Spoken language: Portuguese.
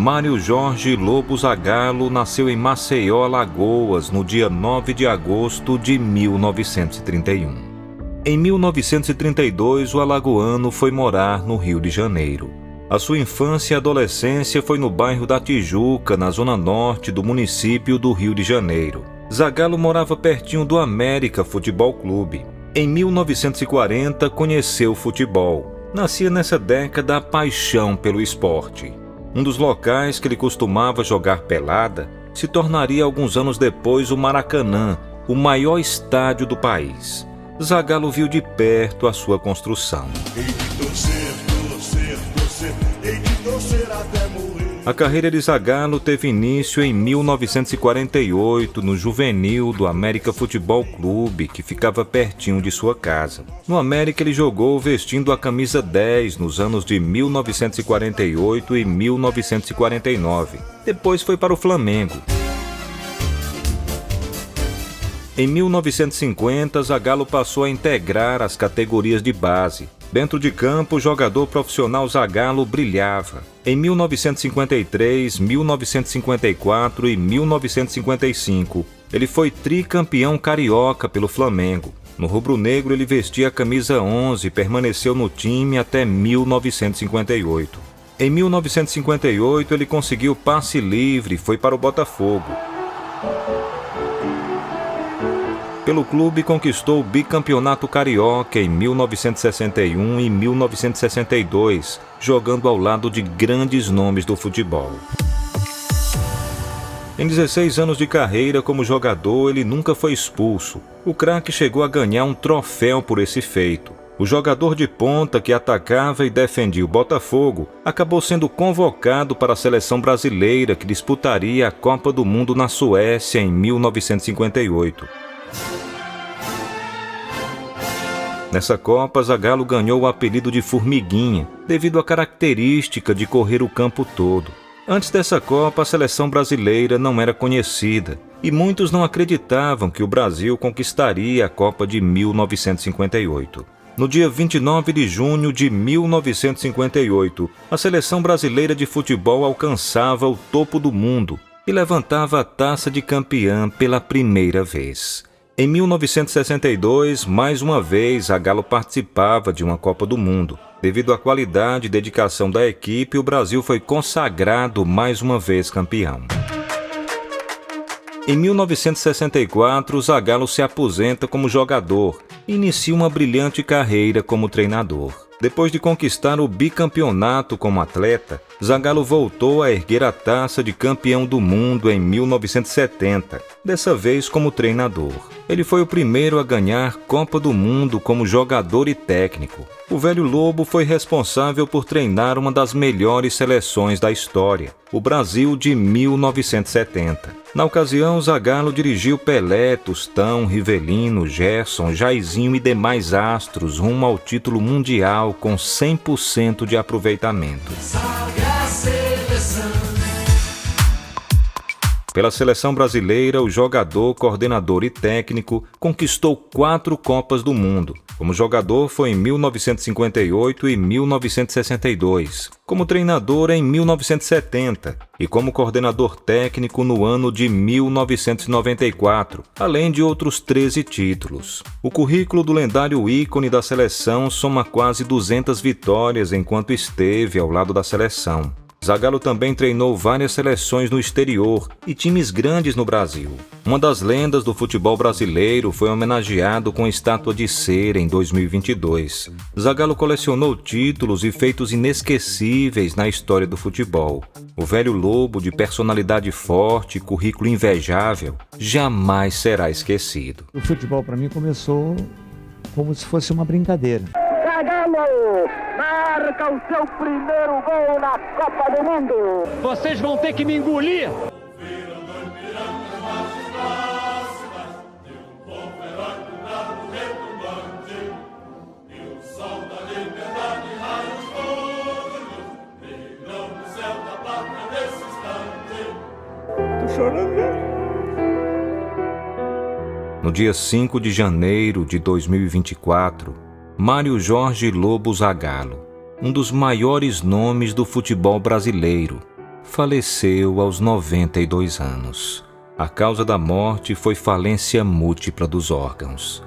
Mário Jorge Lobo Zagallo nasceu em Maceió, Alagoas, no dia 9 de agosto de 1931. Em 1932, o alagoano foi morar no Rio de Janeiro. A sua infância e adolescência foi no bairro da Tijuca, na zona norte do município do Rio de Janeiro. Zagallo morava pertinho do América Futebol Clube. Em 1940, conheceu o futebol. Nascia nessa década a paixão pelo esporte. Um dos locais que ele costumava jogar pelada se tornaria alguns anos depois o Maracanã, o maior estádio do país. Zagallo viu de perto a sua construção. A carreira de Zagallo teve início em 1948 no juvenil do América Futebol Clube, que ficava pertinho de sua casa. No América ele jogou vestindo a camisa 10 nos anos de 1948 e 1949. Depois foi para o Flamengo. Em 1950, Zagallo passou a integrar as categorias de base. Dentro de campo, o jogador profissional Zagallo brilhava. Em 1953, 1954 e 1955, ele foi tricampeão carioca pelo Flamengo. No rubro-negro, ele vestia a camisa 11 e permaneceu no time até 1958. Em 1958, ele conseguiu passe livre e foi para o Botafogo. Pelo clube, conquistou o bicampeonato carioca em 1961 e 1962, jogando ao lado de grandes nomes do futebol. Em 16 anos de carreira como jogador, ele nunca foi expulso. O craque chegou a ganhar um troféu por esse feito. O jogador de ponta que atacava e defendia o Botafogo acabou sendo convocado para a seleção brasileira que disputaria a Copa do Mundo na Suécia em 1958. Nessa Copa, Zagallo ganhou o apelido de Formiguinha, devido à característica de correr o campo todo. Antes dessa Copa, a seleção brasileira não era conhecida, e muitos não acreditavam que o Brasil conquistaria a Copa de 1958. No dia 29 de junho de 1958, a seleção brasileira de futebol alcançava o topo do mundo e levantava a taça de campeã pela primeira vez. Em 1962, mais uma vez, Zagallo participava de uma Copa do Mundo. Devido à qualidade e dedicação da equipe, o Brasil foi consagrado mais uma vez campeão. Em 1964, Zagallo se aposenta como jogador e inicia uma brilhante carreira como treinador. Depois de conquistar o bicampeonato como atleta, Zagallo voltou a erguer a taça de campeão do mundo em 1970, dessa vez como treinador. Ele foi o primeiro a ganhar Copa do Mundo como jogador e técnico. O velho Lobo foi responsável por treinar uma das melhores seleções da história, o Brasil de 1970. Na ocasião, Zagallo dirigiu Pelé, Tostão, Rivelino, Gerson, Jairzinho e demais astros rumo ao título mundial com 100% de aproveitamento. Pela seleção brasileira, o jogador, coordenador e técnico conquistou 4 Copas do Mundo. Como jogador foi em 1958 e 1962, como treinador em 1970 e como coordenador técnico no ano de 1994, além de outros 13 títulos. O currículo do lendário ícone da seleção soma quase 200 vitórias enquanto esteve ao lado da seleção. Zagallo também treinou várias seleções no exterior e times grandes no Brasil. Uma das lendas do futebol brasileiro foi homenageado com estátua de cera em 2022. Zagallo colecionou títulos e feitos inesquecíveis na história do futebol. O velho Lobo, de personalidade forte e currículo invejável, jamais será esquecido. O futebol para mim começou como se fosse uma brincadeira. Zagallo marca o seu primeiro gol na Copa do Mundo. Vocês vão ter que me engolir. Tô chorando. No dia 5 de janeiro de 2024, Mário Jorge Lobo Zagallo, um dos maiores nomes do futebol brasileiro, faleceu aos 92 anos. A causa da morte foi falência múltipla dos órgãos.